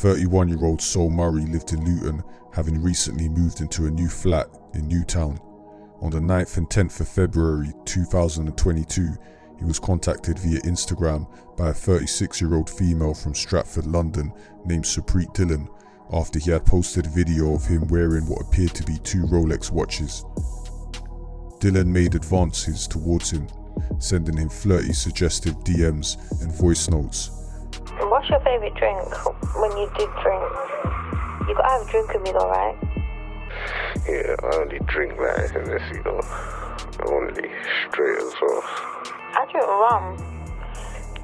31-year-old Saul Murray lived in Luton, having recently moved into a new flat in Newtown. On the 9th and 10th of February 2022, he was contacted via Instagram by a 36-year-old female from Stratford, London, named Supreet Dillon, after he had posted a video of him wearing what appeared to be 2 Rolex watches. Dillon made advances towards him, sending him flirty, suggestive DMs and voice notes. What's your favourite drink when you do drink? You gotta have a drink with me though, right? Yeah, I only drink like Hennessy though. Only straight as well. I drink rum,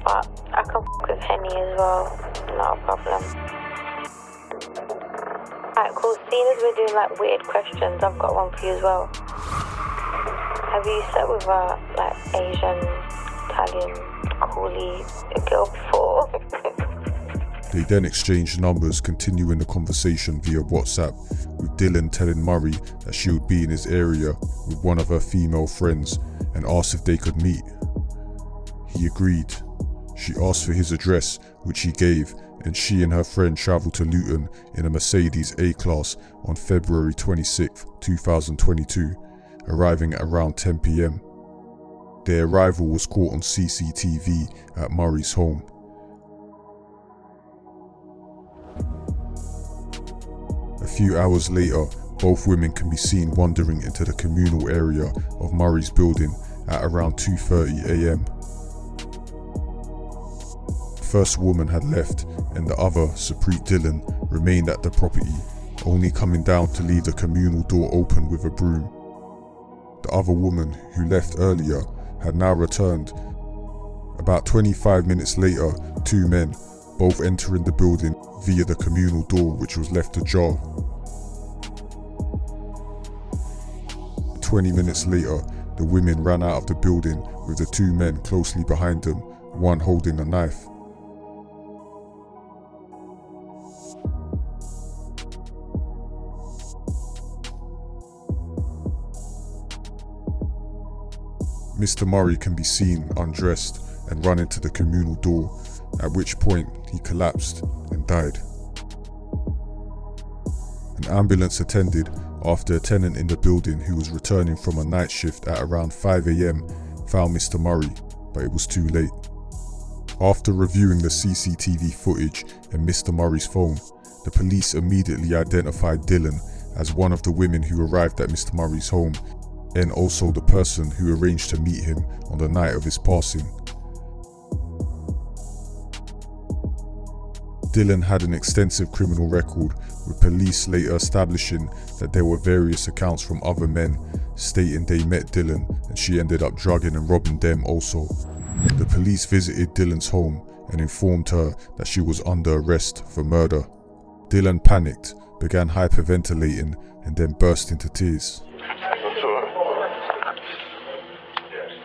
but I can fuck with Henny as well, not a problem. Alright, cool. Seeing as we're doing like weird questions, I've got one for you as well. Have you slept with a like Asian, Italian, coolie girl before? They then exchanged numbers, continuing the conversation via WhatsApp, with Dillon telling Murray that she would be in his area with one of her female friends and asked if they could meet. He agreed. She asked for his address, which he gave, and she and her friend travelled to Luton in a Mercedes A-Class on February 26, 2022, arriving at around 10 PM. Their arrival was caught on CCTV at Murray's home. A few hours later, both women can be seen wandering into the communal area of Murray's building at around 2:30 AM. The first woman had left and the other, Supreet Dillon, remained at the property, only coming down to leave the communal door open with a broom. The other woman, who left earlier, had now returned. About 25 minutes later, 2 men, both entering the building via the communal door, which was left ajar. 20 minutes later, the women ran out of the building with the 2 men closely behind them, one holding a knife. Mr. Murray can be seen undressed and run into the communal door, at which point he collapsed and died. An ambulance attended after a tenant in the building who was returning from a night shift at around 5 AM found Mr. Murray, but it was too late. After reviewing the CCTV footage and Mr. Murray's phone, the police immediately identified Dillon as one of the women who arrived at Mr. Murray's home, and also the person who arranged to meet him on the night of his passing. Dillon had an extensive criminal record, with police later establishing that there were various accounts from other men stating they met Dillon and she ended up drugging and robbing them also. The police visited Dillon's home and informed her that she was under arrest for murder. Dillon panicked, began hyperventilating and then burst into tears.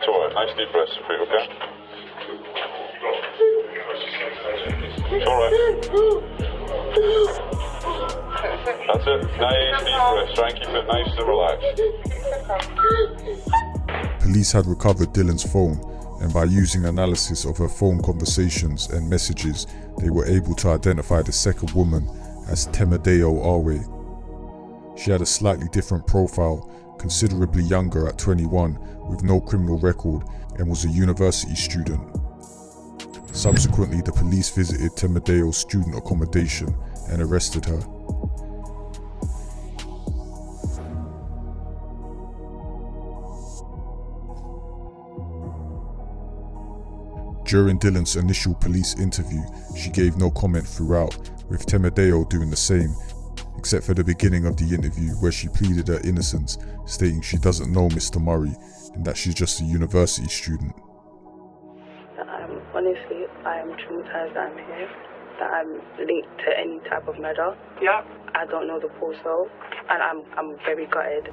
It's alright, nice deep breaths, okay? It's alright. That's it, nice deep breaths, try and keep it nice and relaxed. Police had recovered Dillon's phone, and by using analysis of her phone conversations and messages, they were able to identify the second woman as Temedeo Awe. She had a slightly different profile, considerably younger at 21, with no criminal record, and was a university student. Subsequently, the police visited Temedeo's student accommodation and arrested her. During Dillon's initial police interview, she gave no comment throughout, with Temedeo doing the same, except for the beginning of the interview where she pleaded her innocence, stating she doesn't know Mr. Murray and that she's just a university student. Honestly, I'm traumatized that I'm here, that I'm linked to any type of murder. Yeah. I don't know the full soul, and I'm very gutted.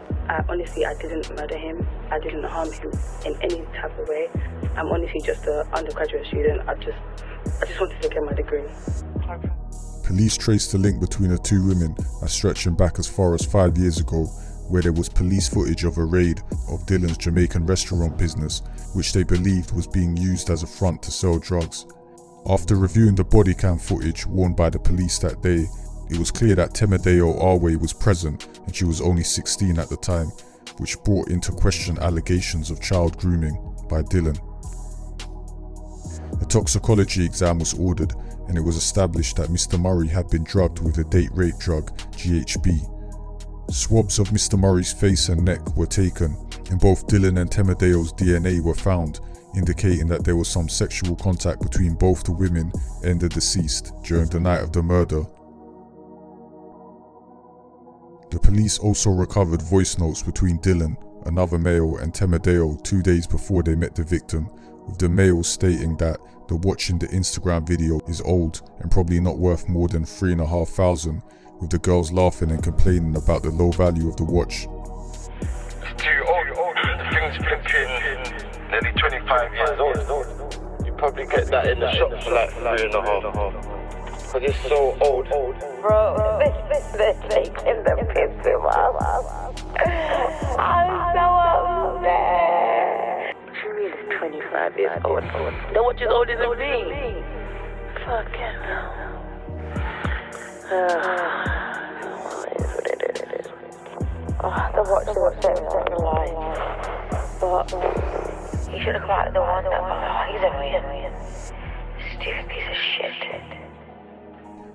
Honestly, I didn't murder him. I didn't harm him in any type of way. I'm honestly just an undergraduate student. I just wanted to get my degree. Okay. Police traced the link between the 2 women as stretching back as far as 5 years ago, where there was police footage of a raid of Dillon's Jamaican restaurant business, which they believed was being used as a front to sell drugs. After reviewing the body cam footage worn by the police that day, it was clear that Temedeo Arwe was present and she was only 16 at the time, which brought into question allegations of child grooming by Dylan. A toxicology exam was ordered and it was established that Mr. Murray had been drugged with the date rape drug GHB. Swabs of Mr. Murray's face and neck were taken, and both Dylan and Temedeo's DNA were found, indicating that there was some sexual contact between both the women and the deceased during the night of the murder. The police also recovered voice notes between Dylan, another male, and Temedeo 2 days before they met the victim, with the male stating that the watch in the Instagram video is old and probably not worth more than $3,500, with the girls laughing and complaining about the low value of the watch. It's too old. The thing's flipping nearly 25 years old. You probably get that in the shop for like $3,500. Because it's so old. Bro, they're taking the piss too much. I'm so upset. She really 25 years old. The watch is older than me. Fucking hell. The watch is what set me up in life. But he should have come out of the one that he's annoying. Stupid piece of shit.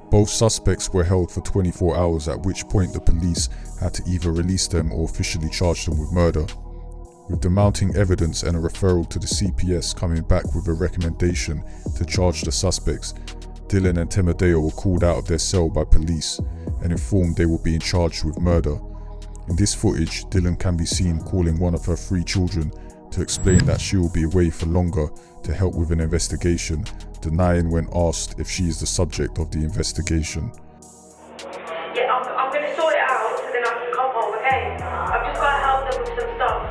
Both suspects were held for 24 hours, at which point the police had to either release them or officially charge them with murder. With the mounting evidence and a referral to the CPS coming back with a recommendation to charge the suspects, Dylan and Temedeo were called out of their cell by police and informed they were being charged with murder. In this footage, Dylan can be seen calling one of her 3 children to explain that she will be away for longer to help with an investigation, denying when asked if she is the subject of the investigation. Yeah, I'm going to sort it out so then I can come home, okay? I've just got to help them with some stuff.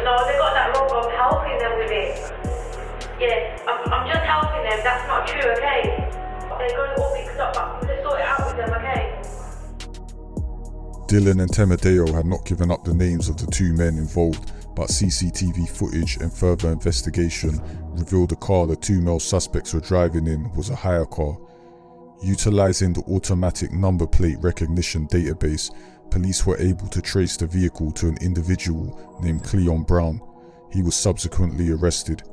No, they got that wrong. I'm helping them with it. Yeah, I'm just helping them. That's not true, okay? They're going to all mixed up, but I'm going to sort it out with them, okay? Dylan and Temedeo had not given up the names of the 2 men involved, but CCTV footage and further investigation revealed the car the 2 male suspects were driving in was a hire car. Utilizing the automatic number plate recognition database, police were able to trace the vehicle to an individual named Cleon Brown. He was subsequently arrested.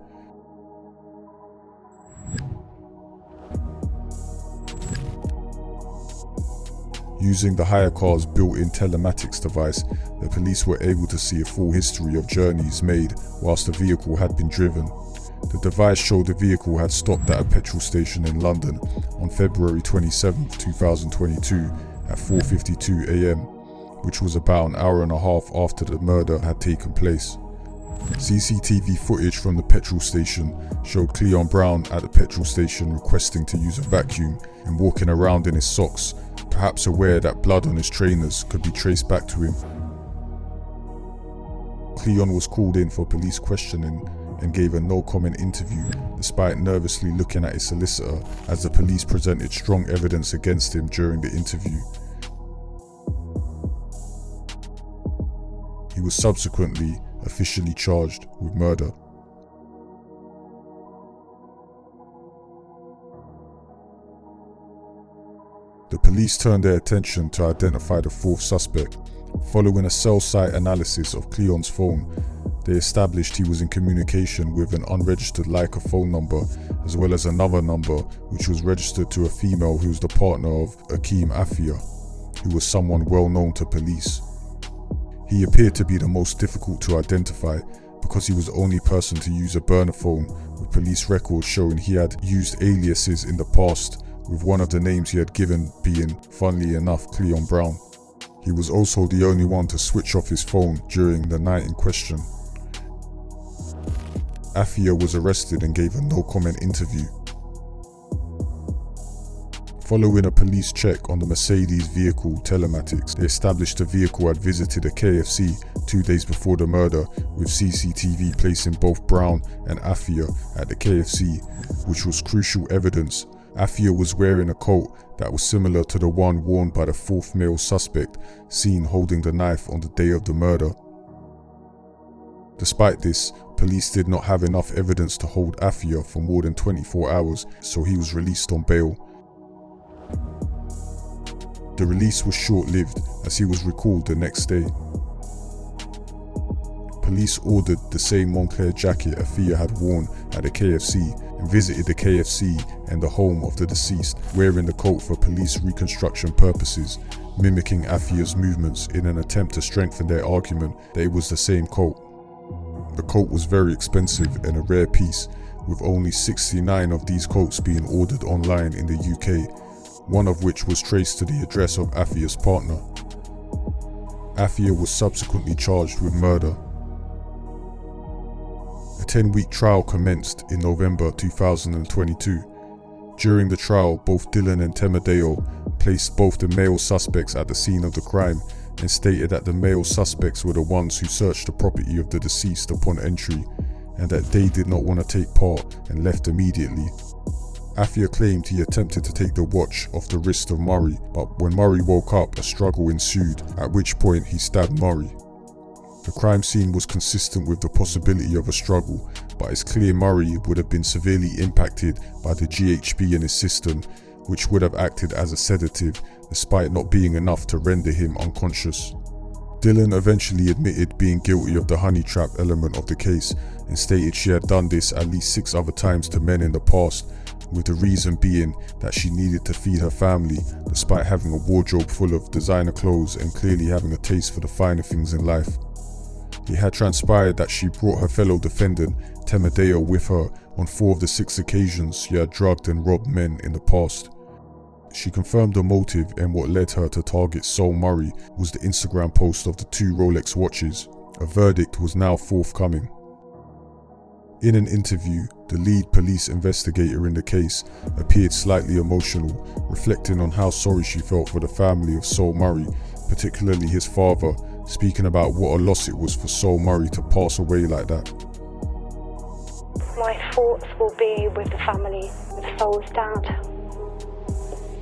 Using the hire car's built-in telematics device, the police were able to see a full history of journeys made whilst the vehicle had been driven. The device showed the vehicle had stopped at a petrol station in London on February 27, 2022 at 4:52 AM, which was about an hour and a half after the murder had taken place. CCTV footage from the petrol station showed Cleon Brown at the petrol station requesting to use a vacuum and walking around in his socks, perhaps aware that blood on his trainers could be traced back to him. Cleon was called in for police questioning and gave a no-comment interview despite nervously looking at his solicitor as the police presented strong evidence against him during the interview. He was subsequently officially charged with murder. The police turned their attention to identify the 4th suspect. Following a cell site analysis of Cleon's phone, they established he was in communication with an unregistered Leica phone number, as well as another number which was registered to a female who was the partner of Akeem Afia, who was someone well known to police. He appeared to be the most difficult to identify because he was the only person to use a burner phone, with police records showing he had used aliases in the past, with one of the names he had given being, funnily enough, Cleon Brown. He was also the only one to switch off his phone during the night in question. Afia was arrested and gave a no-comment interview. Following a police check on the Mercedes vehicle telematics, they established the vehicle had visited a KFC 2 days before the murder, with CCTV placing both Brown and Afia at the KFC, which was crucial evidence. Afia was wearing a coat that was similar to the one worn by the 4th male suspect seen holding the knife on the day of the murder. Despite this, police did not have enough evidence to hold Afia for more than 24 hours, so he was released on bail. The release was short-lived as he was recalled the next day. Police ordered the same Moncler jacket Afia had worn at the KFC and visited the KFC and the home of the deceased, wearing the coat for police reconstruction purposes, mimicking Afia's movements in an attempt to strengthen their argument that it was the same coat. The coat was very expensive and a rare piece, with only 69 of these coats being ordered online in the UK, one of which was traced to the address of Afia's partner. Afia was subsequently charged with murder. A 10-week trial commenced in November 2022. During the trial, both Dylan and Temedeo placed both the male suspects at the scene of the crime and stated that the male suspects were the ones who searched the property of the deceased upon entry and that they did not want to take part and left immediately. Afia claimed he attempted to take the watch off the wrist of Murray, but when Murray woke up, a struggle ensued, at which point he stabbed Murray. The crime scene was consistent with the possibility of a struggle, but it's clear Murray would have been severely impacted by the GHB in his system, which would have acted as a sedative, despite not being enough to render him unconscious. Dylan eventually admitted being guilty of the Honeytrap element of the case and stated she had done this at least 6 other times to men in the past, with the reason being that she needed to feed her family despite having a wardrobe full of designer clothes and clearly having a taste for the finer things in life. It had transpired that she brought her fellow defendant, Temedeo, with her on 4 of the 6 occasions she had drugged and robbed men in the past. She confirmed the motive, and what led her to target Saul Murray was the Instagram post of the 2 Rolex watches. A verdict was now forthcoming. In an interview, the lead police investigator in the case appeared slightly emotional, reflecting on how sorry she felt for the family of Saul Murray, particularly his father, speaking about what a loss it was for Saul Murray to pass away like that. My thoughts will be with the family, with Saul's dad.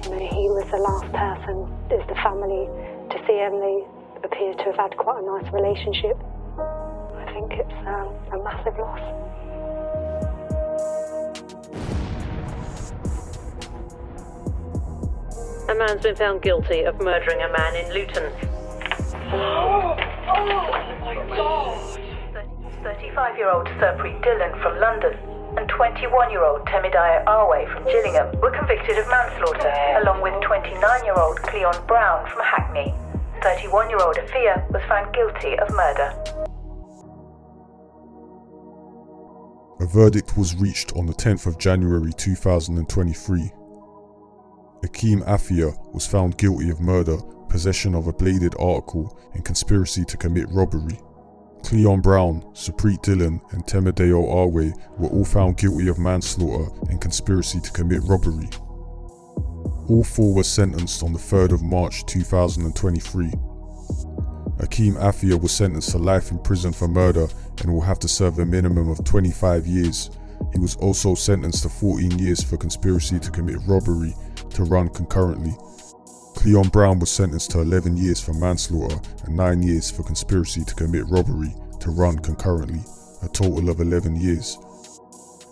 He was the last person as the family to see him. They appear to have had quite a nice relationship. I think it's a massive loss. A man's been found guilty of murdering a man in Luton. Oh my God! 35-year-old Surpreet Dillon from London and 21-year-old Temedeo Arway from Gillingham were convicted of manslaughter, along with 29-year-old Cleon Brown from Hackney. 31-year-old Afia was found guilty of murder. A verdict was reached on the 10th of January 2023. Akeem Afia was found guilty of murder, possession of a bladed article, and conspiracy to commit robbery. Cleon Brown, Surpreet Dillon, and Temedeo Arway were all found guilty of manslaughter and conspiracy to commit robbery. All 4 were sentenced on the 3rd of March 2023. Akeem Afia was sentenced to life in prison for murder and will have to serve a minimum of 25 years. He was also sentenced to 14 years for conspiracy to commit robbery to run concurrently. Cleon Brown was sentenced to 11 years for manslaughter and 9 years for conspiracy to commit robbery to run concurrently, a total of 11 years.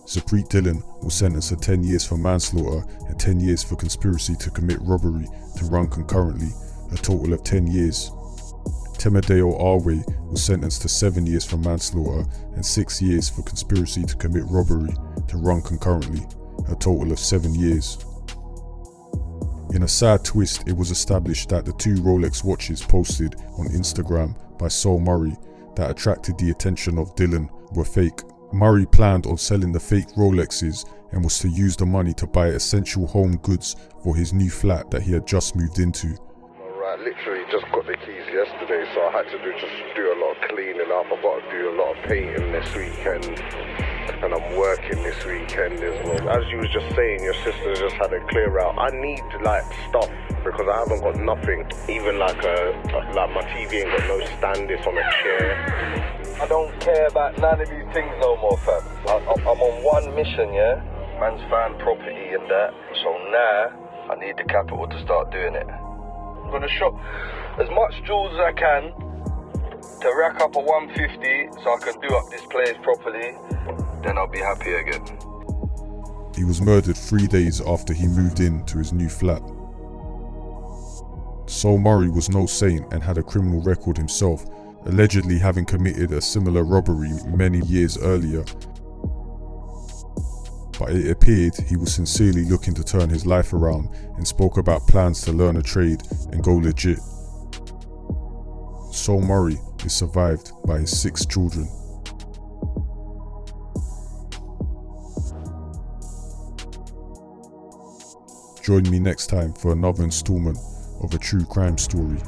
Surpreet Dillon was sentenced to 10 years for manslaughter and 10 years for conspiracy to commit robbery to run concurrently, a total of 10 years. Temedeo Arway was sentenced to 7 years for manslaughter and 6 years for conspiracy to commit robbery to run concurrently, a total of 7 years. In a sad twist, it was established that the 2 Rolex watches posted on Instagram by Saul Murray that attracted the attention of Dylan were fake. Murray planned on selling the fake Rolexes and was to use the money to buy essential home goods for his new flat that he had just moved into. Alright, literally just got the keys yesterday, so I had to do a lot of cleaning up. I've got to do a lot of painting this weekend, and I'm working this weekend as well. As you was just saying, your sister just had a clear out. I need like stuff because I haven't got nothing. Even like my TV ain't got no stand. It's on a chair. I don't care about none of these things no more, fam. I'm on one mission, yeah. Man's found property and that. So now I need the capital to start doing it. I'm gonna shop as much jewels as I can to rack up a 150 so I can do up this place properly, then I'll be happy again. He was murdered 3 days after he moved in to his new flat. Saul Murray was no saint and had a criminal record himself, allegedly having committed a similar robbery many years earlier. But it appeared he was sincerely looking to turn his life around and spoke about plans to learn a trade and go legit. Saul Murray is survived by his 6 children. Join me next time for another installment of a true crime story.